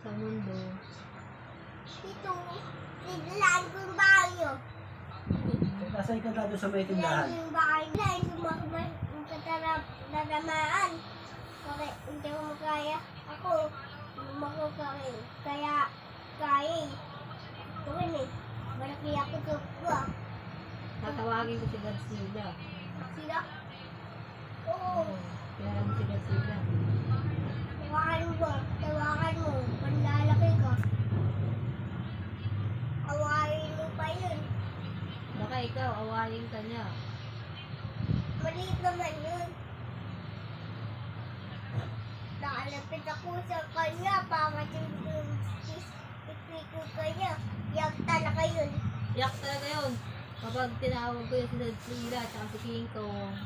sa mundo. Dito, nilalaan ko yung bahay nyo. Nasaan ka na doon sa may tindahan? Nilalaan ko yung bahay nyo. Yung kataramaan. Bakit hindi ko makaya? Ako, hindi ko kaya. Kaya, kaya eh. Ito rin eh. Malaki ako ito. Tatawagin ko si Godzilla. Sila? Oo. Kaya mo si Godzilla. Tawakan mo. Panlalaki ka. Awayin mo pa yun. Baka ikaw, awayin ka niya. Maliit naman yun. Nakalapit ako sa kanya. Pangating yung ipiko kanya. Yak talaga yun. Yak talaga yun. Kapag tinawag ko yung si Godzilla at si King Kong.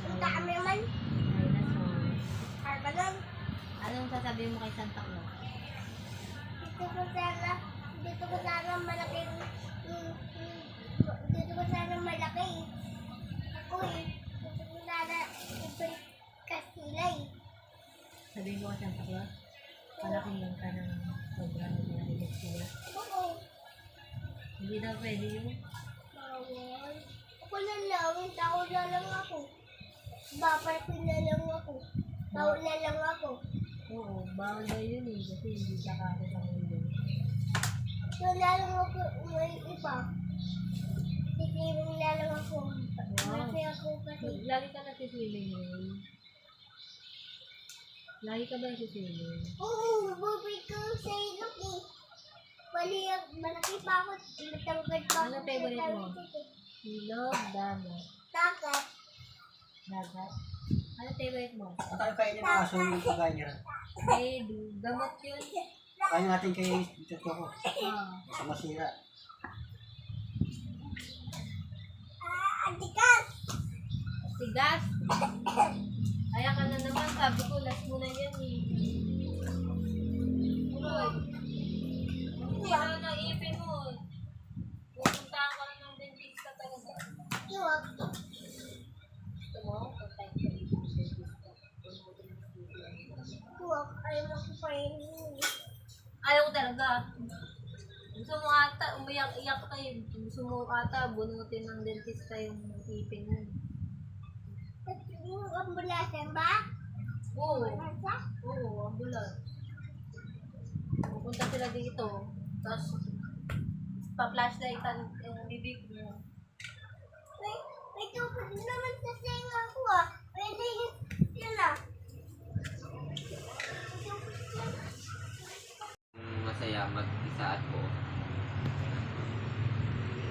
Ang dami naman. Dinosaur. Arbagan. Anong sasabihin mo kay Santa Claus? Dito ko sana malaki. Dito ko sana malaki. Ako eh. Dito ko sana ito kasilay. Sabihin mo kay Santa Claus? Palakihan ka ng sobrang narinig sila. Oo. Hindi na pwede yun. Bawal. Ako na lang. Tao na lang ako. Babalik na lang ako. Tao na lang ako. Oo, bawal na yun eh. Kasi hindi ka kasi sa mundo. So na lang ako may iba. Tikiling na lang ako. Kasi ako kasi. Lagi ka nagsiswimming eh. Lagi ka ba nagsiswimming? Oo, bubay ko sa ilok eh. Malaki pa ako. Matangkad pa ako. Ano favorite mo? Ilog, dagat. Dagat. Dagat? Ano favorite mo? At tayo kainin ng aso yung pagkain niya. Eh, gamot yun. Kain natin kay Tito ko. Ah. Sa masira. Antikas! Tigas. Kaya ka na naman, sabi ko, last mo na yan eh. Uy. Sira na ipin mo. Pupuntahan ka na ng dentista talaga. Iwag. Gusto mo? Puntahan ka ng dentista. Iwag. Ayaw mo ko pa yun. Ayaw ko talaga. Gusto mo ata, umiyak-iyak kayo. Gusto mo ata, bunutin ng dentista yung ipin mo. Yung ambulasan ba? Oo. Ambulasan? Oo, ambulance. Pupunta sila dito. Tapos, pa-flashlightan yung bibig mo. May tupad naman sa senga ko ah. Pwede yun ah. Masaya mag-isa at po.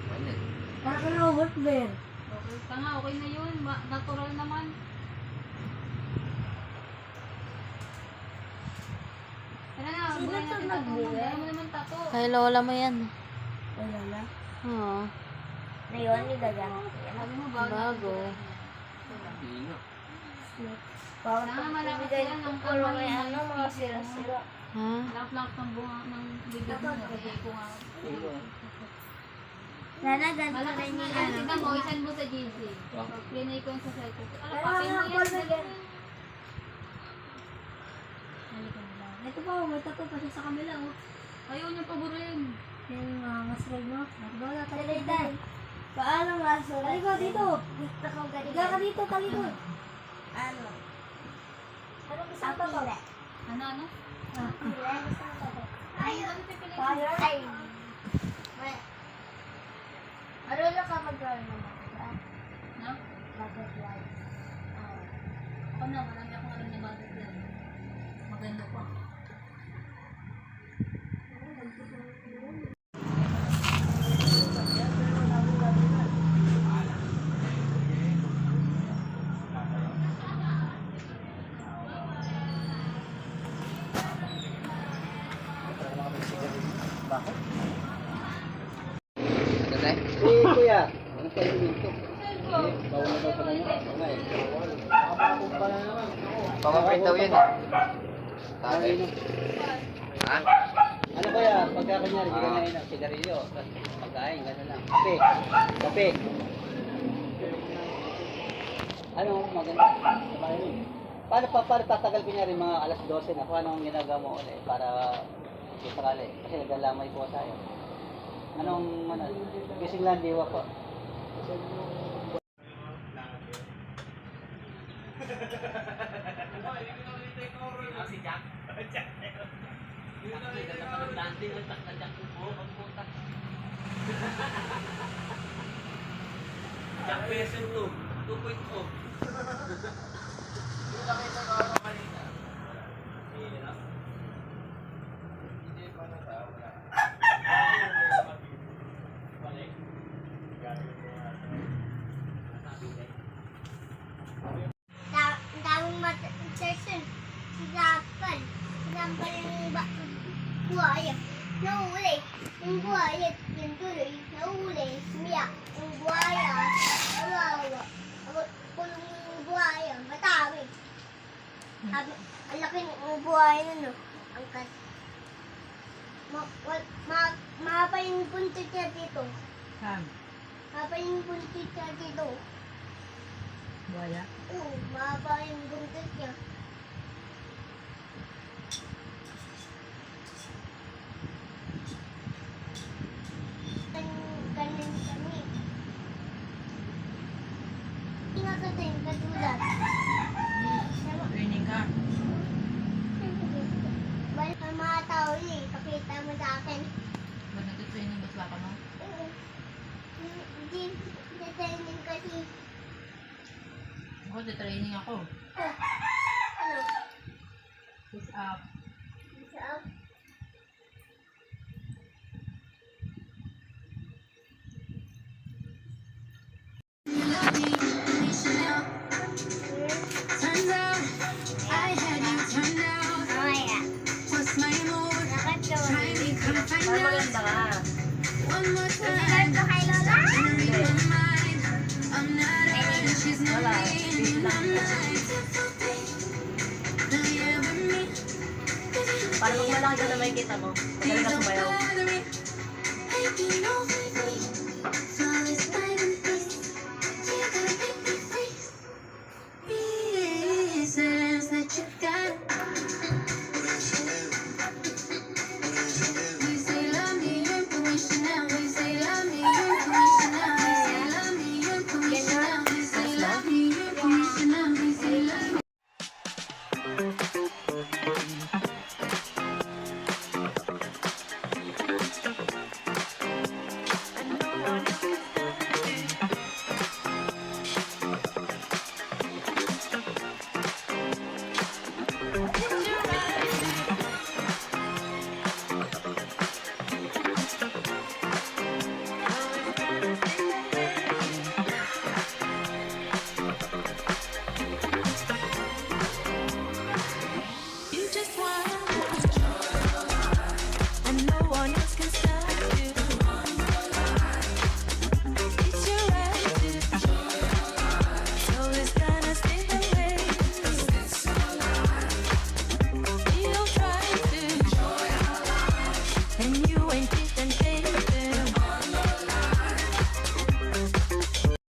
Ano? Nakaka-robot bear. Okay ka nga, okay na yun. Natural naman. Tara na, Sino buhay to natin tato. nagbili? Dala mo naman tato. Kay lola mo yan. Wala na. Oo. Ngayon, ni Gaga. Sabi mo, bago. Pino. Bawal Kaya nga malakas sila ng ano, mga sira-sira. Ha? Lak-lak ng bunga ng bibig mo. Sabi ko nga. Pino. Nana, ganito Malakas rin na yung yan. ano. Tignan mo, isan mo sa GC. Pinay ko yung sa cellphone. Pero Alapapin mo habol na yan. yan. Halika na lang. Ito pa, may tato pa siya sa kamila. Oh. Ayaw niya paborin. Yung masral mo. Wala ka dito. Paano masral? Halika dito. Dito ka ganito. Higa ka dito, talikod. Ano? Ano gusto mo pili? Ano? Pili, gusto mo pili? Ay, ano pipili? Ay. Marunong ka mag-draw naman. No? Butterfly. Ako na, marami akong alam na bagay yan. Maganda pa. Bakit? Ano tayo? Eh, kuya. Ano tayo dito? Bawal na daw pa naman. Wala eh. Nakapakong pa na naman. Pamapit daw yun. Tatay. Ha? Ano kaya? Pagka kanyari, hindi ka na inom. Sigarilyo. Tapos pagkain, gano'n lang. Kape. Kape. Ano? Maganda. Sabay mo. paano tatagal ko niya rin mga alas 12 na kung anong ginagawa mo ulit para sakali. Kasi naglalamay po tayo. Anong, gising lang diwa po. Jack version 2, 2.0. Ang daming session. Sinapan. Sinapan yung buhaya. Nahuli. Yung buhaya. Yung tuloy. Nahuli. Umiyak. Yung buhaya. Nawawa. Kulong yung buhaya. Matami. Ang laki ng buhaya nun, no? Ang kat. Mahaba yung puntit niya dito. Mahaba yung puntit niya dito. Buhaya? Oo, mahaba yung buntot niya. Ganun kami. Tingnan ka din, katulad. Training ka? Balik ang mga tao eh, pakita mo sa akin. Ba't nag-training ba sa mo? Oo. Hindi, training kasi. Ako, training ako. Oh, ano? Push up. Isa. Turns out I had you turned out. Mamaya. What's my mood? Nakatulog. Trying to come find Para out maganda ka. one more Sinigard time. ko kay Lola? Trying to read my mind. I'm not her and she's not Wala. me. Wait lang. I'm like, now you're with me. Para pag malaki ka na may kita mo, magaling ka Don't sumayaw. bother me. Taking over me. Flawless mind and peace. You gotta make me freeze. Reasons that you got. We say love me, unconditional. We say love me, unconditional. We say love me, unconditional. We say love me, unconditional. We say love me.